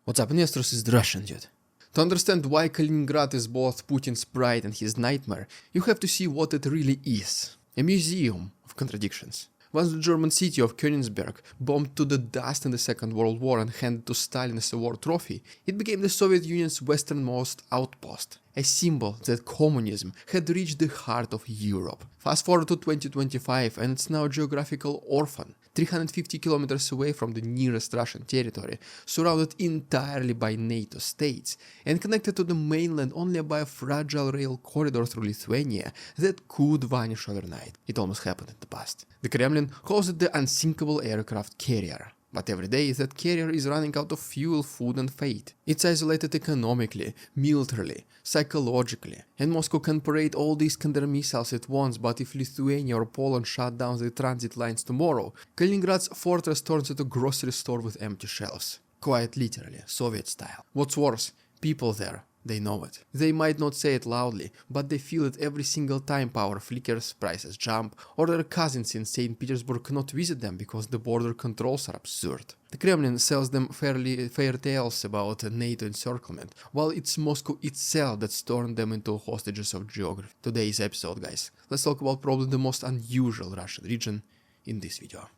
What's up, investors? Is the Russian dude. To understand why Kaliningrad is both Putin's pride and his nightmare, you have to see what it really is. A museum of contradictions. Once the German city of Königsberg, bombed to the dust in the Second World War and handed to Stalin as a war trophy, it became the Soviet Union's westernmost outpost, a symbol that communism had reached the heart of Europe. Fast forward to 2025 and it's now a geographical orphan, 350 kilometers away from the nearest Russian territory, surrounded entirely by NATO states, and connected to the mainland only by a fragile rail corridor through Lithuania that could vanish overnight. It almost happened in the past. The Kremlin calls it the unsinkable aircraft carrier. But every day that carrier is running out of fuel, food and fate. It's isolated economically, militarily, psychologically, and Moscow can parade all these counter-missiles at once, but if Lithuania or Poland shut down the transit lines tomorrow, Kaliningrad's fortress turns into a grocery store with empty shelves. Quite literally, Soviet style. What's worse, people there, they know it. They might not say it loudly, but they feel it every single time power flickers, prices jump, or their cousins in St. Petersburg cannot visit them because the border controls are absurd. The Kremlin sells them fair tales about NATO encirclement, while it's Moscow itself that's turned them into hostages of geography. Today's episode, guys, let's talk about probably the most unusual Russian region in this video.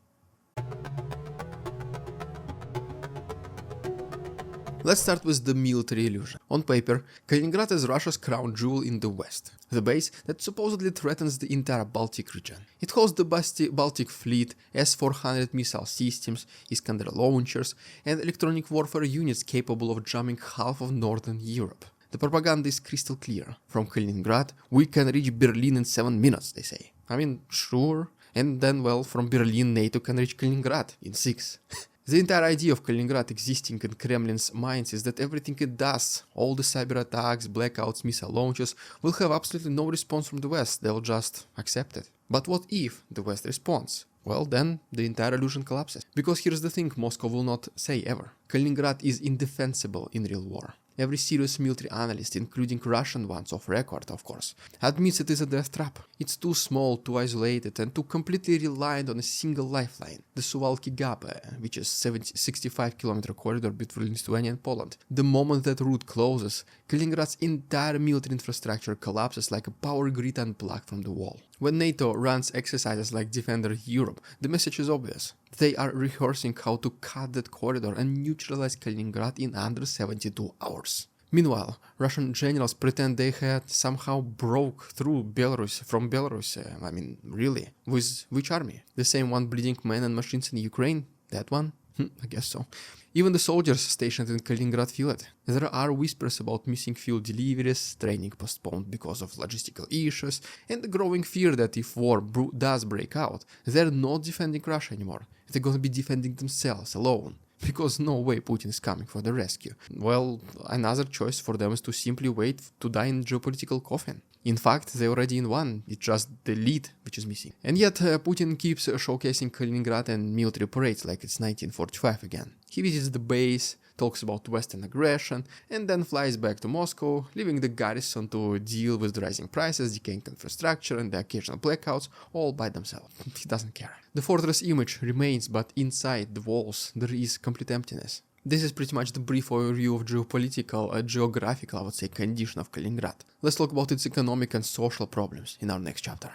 Let's start with the military illusion. On paper, Kaliningrad is Russia's crown jewel in the west, the base that supposedly threatens the entire Baltic region. It holds the Baltic fleet, S-400 missile systems, Iskander launchers, and electronic warfare units capable of jamming half of northern Europe. The propaganda is crystal clear. From Kaliningrad, we can reach Berlin in 7 minutes, they say. I mean, sure. And then, well, from Berlin, NATO can reach Kaliningrad in 6. The entire idea of Kaliningrad existing in Kremlin's minds is that everything it does, all the cyber attacks, blackouts, missile launches, will have absolutely no response from the West, they'll just accept it. But what if the West responds? Well, then the entire illusion collapses. Because here's the thing Moscow will not say ever. Kaliningrad is indefensible in real war. Every serious military analyst, including Russian ones of record, of course, admits it is a death trap. It's too small, too isolated, and too completely reliant on a single lifeline, the Suwalki Gap, which is a 65-kilometer corridor between Lithuania and Poland. The moment that route closes, Kaliningrad's entire military infrastructure collapses like a power grid unplugged from the wall. When NATO runs exercises like Defender Europe, the message is obvious. They are rehearsing how to cut that corridor and neutralize Kaliningrad in under 72 hours. Meanwhile, Russian generals pretend they had somehow broke through Belarus from Belarus. I mean, really? With which army? The same one bleeding men and machines in Ukraine? That one? I guess so. Even the soldiers stationed in Kaliningrad feel it. There are whispers about missing fuel deliveries, training postponed because of logistical issues, and the growing fear that if war does break out, they're not defending Russia anymore. They're gonna be defending themselves alone. Because no way Putin is coming for the rescue. Well, another choice for them is to simply wait to die in geopolitical coffin. In fact, they're already in one, it's just the lead which is missing. And yet Putin keeps showcasing Kaliningrad and military parades like it's 1945 again. He visits the base, talks about Western aggression, and then flies back to Moscow, leaving the garrison to deal with the rising prices, decaying infrastructure, and the occasional blackouts all by themselves. He doesn't care. The fortress image remains, but inside the walls there is complete emptiness. This is pretty much the brief overview of geographical, I would say, condition of Kaliningrad. Let's talk about its economic and social problems in our next chapter.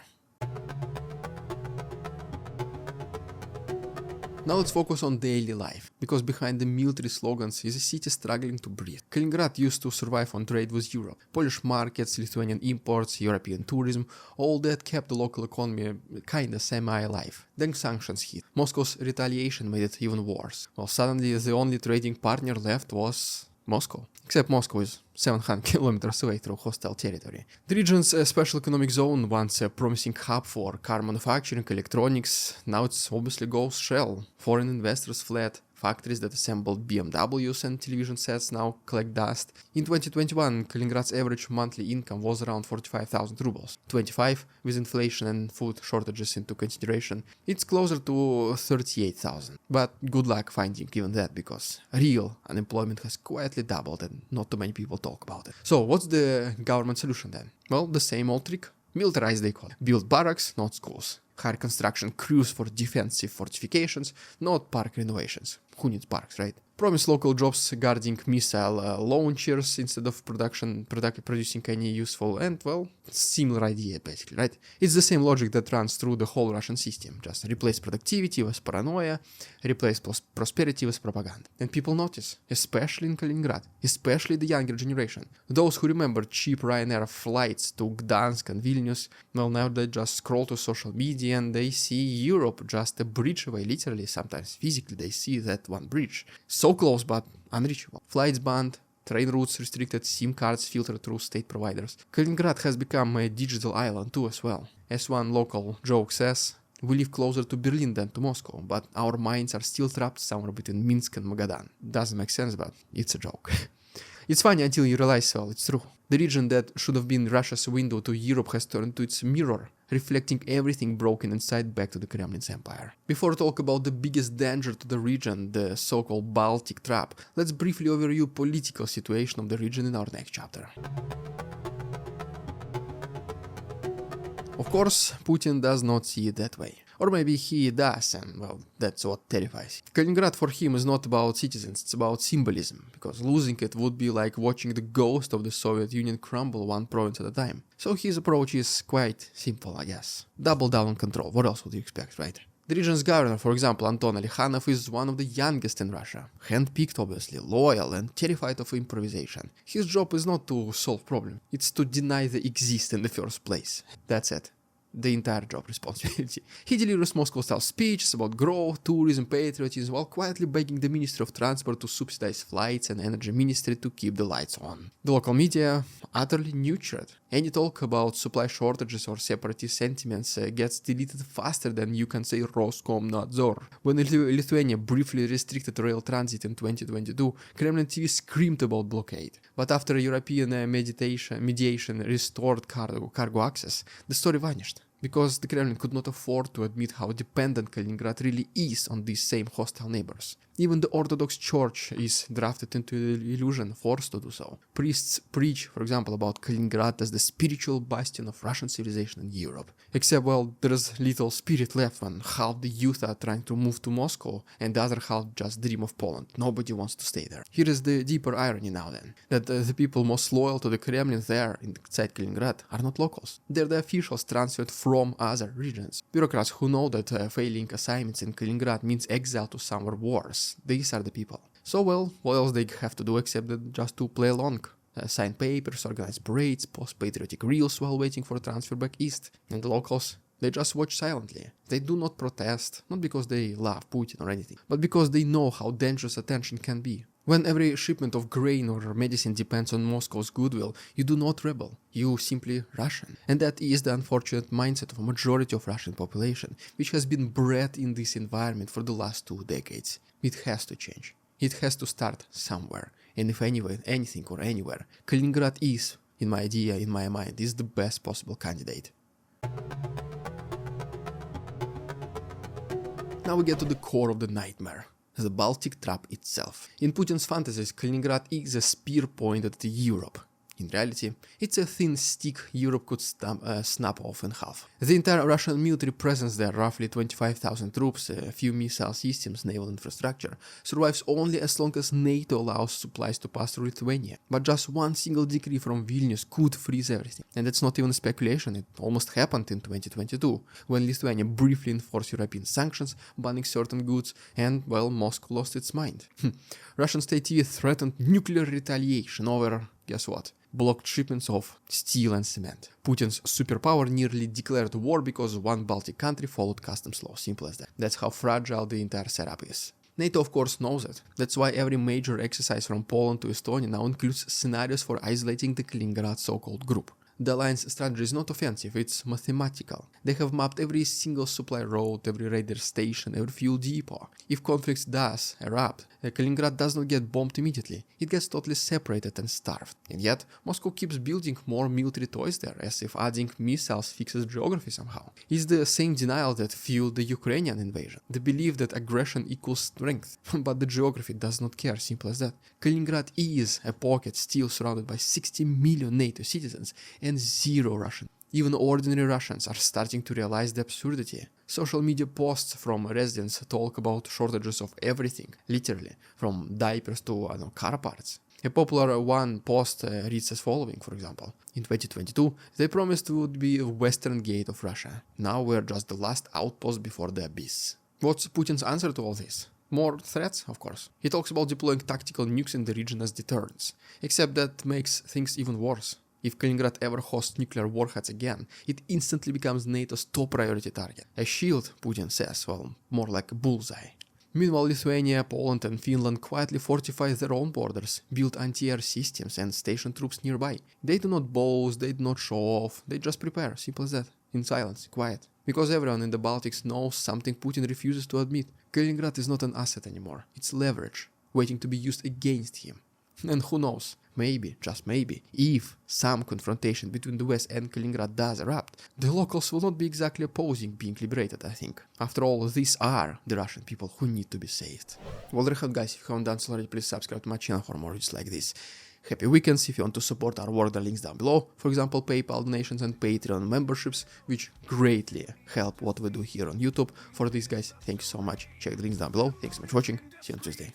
Now let's focus on daily life, because behind the military slogans is a city struggling to breathe. Kaliningrad used to survive on trade with Europe. Polish markets, Lithuanian imports, European tourism, all that kept the local economy kinda semi-alive. Then sanctions hit. Moscow's retaliation made it even worse. Well, suddenly the only trading partner left was Moscow. Except Moscow is 700 kilometers away through hostile territory. The region's special economic zone, once a promising hub for car manufacturing, electronics, now it's obviously ghost shell. Foreign investors fled. Factories that assembled BMWs and television sets now collect dust. In 2021, Kaliningrad's average monthly income was around 45,000 rubles. 25, with inflation and food shortages into consideration, it's closer to 38,000. But good luck finding even that, because real unemployment has quietly doubled and not too many people talk about it. So what's the government solution then? Well, the same old trick. Militarize the economy. Build barracks, not schools. Hire construction crews for defensive fortifications, not park renovations. Who needs parks, right? promise local jobs guarding missile launchers instead of producing any useful, and well, similar idea basically, right? It's the same logic that runs through the whole Russian system. Just replace productivity with paranoia, replace prosperity with propaganda. And people notice, especially in Kaliningrad, especially the younger generation. Those who remember cheap Ryanair flights to Gdansk and Vilnius, well, now they just scroll to social media and they see Europe just a bridge away, literally, sometimes physically they see that one bridge. So close but unreachable. Flights banned, train routes restricted, SIM cards filtered through state providers. Kaliningrad has become a digital island too as well. As one local joke says, we live closer to Berlin than to Moscow, but our minds are still trapped somewhere between Minsk and Magadan. Doesn't make sense, but it's a joke. It's funny until you realize, well, it's true. The region that should have been Russia's window to Europe has turned into its mirror, reflecting everything broken inside back to the Kremlin's empire. Before we talk about the biggest danger to the region, the so-called Baltic trap, let's briefly overview political situation of the region in our next chapter. Of course, Putin does not see it that way. Or maybe he does, and well, that's what terrifies him. Kaliningrad for him is not about citizens, it's about symbolism, because losing it would be like watching the ghost of the Soviet Union crumble one province at a time. So his approach is quite simple, I guess. Double down on control, what else would you expect, right? The region's governor, for example, Anton Alikhanov, is one of the youngest in Russia. Handpicked, obviously, loyal and terrified of improvisation. His job is not to solve problems, it's to deny they exist in the first place. That's it. The entire job responsibility. He delivers Moscow-style speeches about growth, tourism, patriotism, while quietly begging the Ministry of Transport to subsidize flights and Energy Ministry to keep the lights on. The local media, utterly nurtured. Any talk about supply shortages or separatist sentiments gets deleted faster than you can say Roskomnadzor. When Lithuania briefly restricted rail transit in 2022, Kremlin TV screamed about blockade. But after European mediation restored cargo access, the story vanished. Because the Kremlin could not afford to admit how dependent Kaliningrad really is on these same hostile neighbors. Even the Orthodox Church is drafted into the illusion, forced to do so. Priests preach, for example, about Kaliningrad as the spiritual bastion of Russian civilization in Europe. Except, well, there's little spirit left when half the youth are trying to move to Moscow and the other half just dream of Poland. Nobody wants to stay there. Here is the deeper irony now then, that the people most loyal to the Kremlin there inside Kaliningrad are not locals. They're the officials transferred from other regions. Bureaucrats who know that failing assignments in Kaliningrad means exile to somewhere worse. These are the people. So well, what else they have to do except just to play along? Sign papers, organize parades, post patriotic reels while waiting for transfer back east. And the locals, they just watch silently. They do not protest, not because they love Putin or anything, but because they know how dangerous attention can be. When every shipment of grain or medicine depends on Moscow's goodwill, you do not rebel, you simply Russian. And that is the unfortunate mindset of a majority of Russian population, which has been bred in this environment for the last 2 decades. It has to change. It has to start somewhere. And if anything or anywhere, Kaliningrad is, in my idea, in my mind, is the best possible candidate. Now we get to the core of the nightmare. The Baltic trap itself. In Putin's fantasies, Kaliningrad is a spear pointed at Europe. In reality, it's a thin stick Europe could snap off in half. The entire Russian military presence there, roughly 25,000 troops, a few missile systems, naval infrastructure, survives only as long as NATO allows supplies to pass through Lithuania. But just one single decree from Vilnius could freeze everything. And that's not even speculation, it almost happened in 2022, when Lithuania briefly enforced European sanctions, banning certain goods, and, well, Moscow lost its mind. Russian state TV threatened nuclear retaliation over, guess what? Blocked shipments of steel and cement. Putin's superpower nearly declared war because one Baltic country followed customs law. Simple as that. That's how fragile the entire setup is. NATO of course knows it. That's why every major exercise from Poland to Estonia now includes scenarios for isolating the Kaliningrad so-called group. The alliance strategy is not offensive, it's mathematical. They have mapped every single supply road, every radar station, every fuel depot. If conflicts does erupt, Kaliningrad does not get bombed immediately. It gets totally separated and starved. And yet, Moscow keeps building more military toys there, as if adding missiles fixes geography somehow. It's the same denial that fueled the Ukrainian invasion. The belief that aggression equals strength. But the geography does not care, simple as that. Kaliningrad is a pocket still surrounded by 60 million NATO citizens and 0 Russian. Even ordinary Russians are starting to realize the absurdity. Social media posts from residents talk about shortages of everything, literally, from diapers to car parts. A popular one post reads as following, for example. In 2022, they promised would be the western gate of Russia. Now we're just the last outpost before the abyss. What's Putin's answer to all this? More threats, of course. He talks about deploying tactical nukes in the region as deterrents. Except that makes things even worse. If Kaliningrad ever hosts nuclear warheads again, it instantly becomes NATO's top priority target. A shield, Putin says, well, more like a bullseye. Meanwhile, Lithuania, Poland and Finland quietly fortify their own borders, build anti-air systems and station troops nearby. They do not boast, they do not show off, they just prepare, simple as that, in silence, quiet. Because everyone in the Baltics knows something Putin refuses to admit. Kaliningrad is not an asset anymore, it's leverage, waiting to be used against him. And who knows, maybe, just maybe, if some confrontation between the West and Kaliningrad does erupt, the locals will not be exactly opposing being liberated, I think. After all, these are the Russian people who need to be saved. Well, there you have it, guys. If you haven't done so already, please subscribe to my channel for more videos like this. Happy weekends. If you want to support our work, the links down below. For example, PayPal donations and Patreon memberships, which greatly help what we do here on YouTube. For this, guys, thank you so much. Check the links down below. Thanks so much for watching. See you on Tuesday.